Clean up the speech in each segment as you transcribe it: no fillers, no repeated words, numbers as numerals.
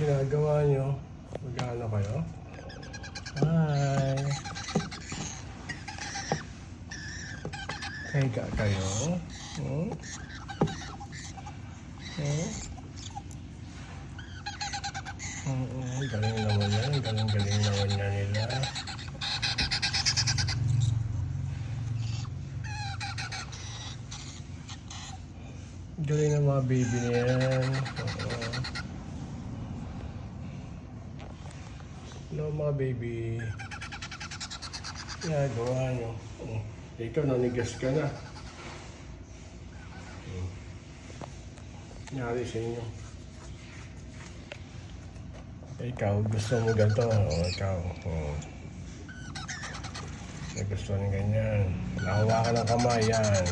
ginagawa nyo? Mag-ano kayo? Hi! Higa kayo? Hmm? Hmm? Galing naman yan. Galing naman yan nila. Galing ng mga baby niyan. Hello mga baby. Gawa nyo. Ikaw nanigas ka na. Nangyari sa inyo. Ikaw, gusto mo ganito? Ikaw. Gusto mo ganyan. Nahawakan ng kamay, yan.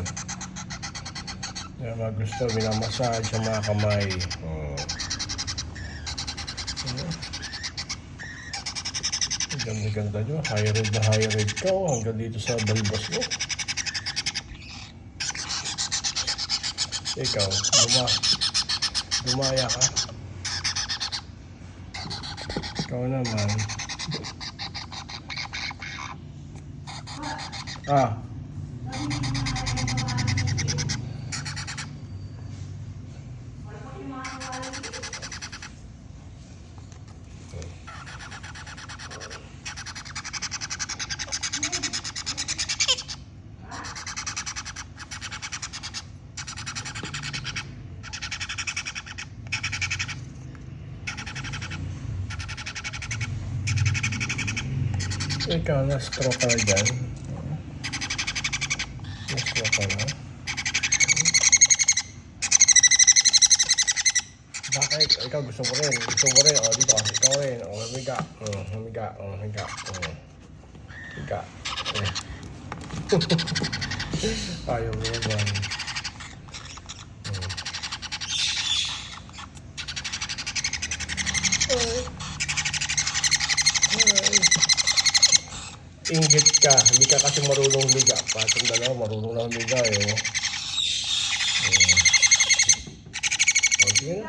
Yan mga gusto, minamassage sa mga kamay. Ganda-ganda nyo. High rate ka. Hanggang dito sa balbas mo. Ikaw, dumaya ka. Ikaw naman. Ikaw, na-stroke ka na dyan. Na-stroke ka na. Bakit? Ikaw gusto mo rin. Gusto mo rin. Dito. Ikaw rin. Humiga. Humiga. Ayaw mo naman. Inggit ka, hindi ka kasi marunong liga. Patong dalawa, marunong lang liga eh. Sige na.